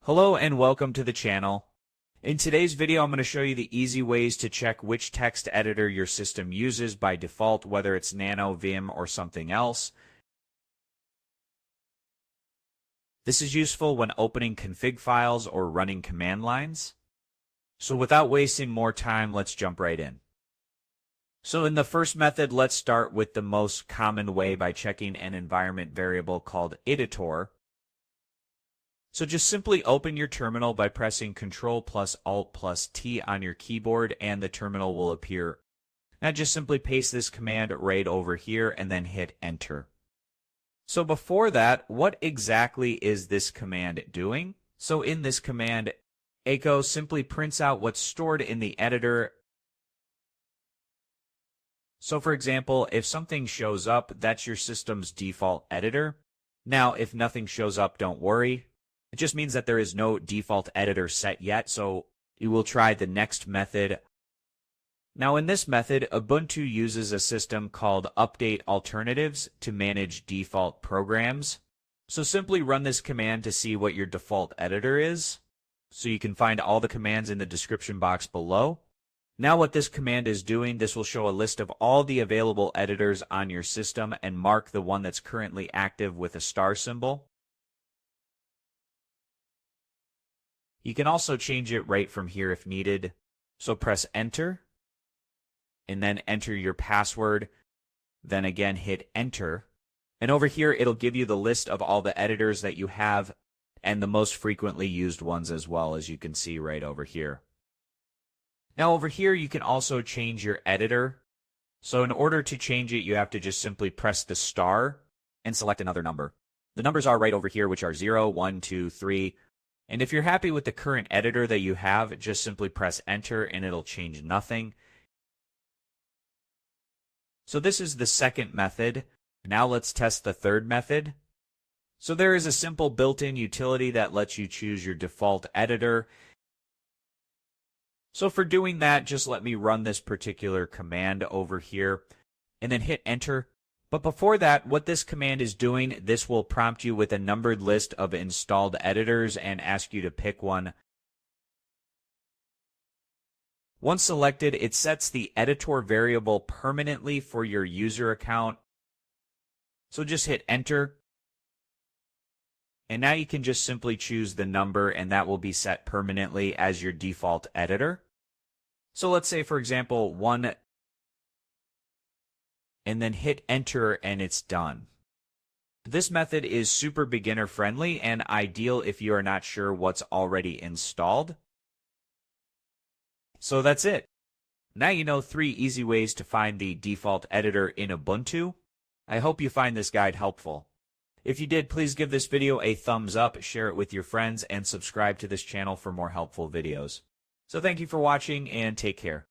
Hello and welcome to the channel. In today's video, I'm going to show you the easy ways to check which text editor your system uses by default, whether it's Nano, Vim, or something else. This is useful when opening config files or running command lines. So without wasting more time, let's jump right in. So in the first method, let's start with the most common way by checking an environment variable called editor. So just simply open your terminal by pressing Ctrl plus Alt plus T on your keyboard and the terminal will appear. Now just simply paste this command right over here and then hit Enter. So before that, what exactly is this command doing? So in this command, echo simply prints out what's stored in the editor. So for example, if something shows up, that's your system's default editor. Now if nothing shows up, don't worry. It just means that there is no default editor set yet, so you will try the next method. Now in this method, Ubuntu uses a system called Update Alternatives to manage default programs. So simply run this command to see what your default editor is. So you can find all the commands in the description box below. Now what this command is doing, this will show a list of all the available editors on your system and mark the one that's currently active with a star symbol. You can also change it right from here if needed. So press Enter, and then enter your password, then again hit Enter. And over here it'll give you the list of all the editors that you have and the most frequently used ones as well, as you can see right over here. Now over here you can also change your editor. So in order to change it, you have to just simply press the star and select another number. The numbers are right over here, which are 0, 1, 2, 3. And if you're happy with the current editor that you have, just simply press Enter and it'll change nothing. So this is the second method. Now let's test the third method. So there is a simple built-in utility that lets you choose your default editor. So for doing that, just let me run this particular command over here and then hit Enter. But before that, what this command is doing, this will prompt you with a numbered list of installed editors and ask you to pick one. Once selected, it sets the editor variable permanently for your user account. So just hit Enter. And now you can just simply choose the number and that will be set permanently as your default editor. So let's say, for example, 1, and then hit Enter and it's done. This method is super beginner friendly and ideal if you are not sure what's already installed. So that's it. Now you know 3 easy ways to find the default editor in Ubuntu. I hope you find this guide helpful. If you did, please give this video a thumbs up, share it with your friends, and subscribe to this channel for more helpful videos. So thank you for watching and take care.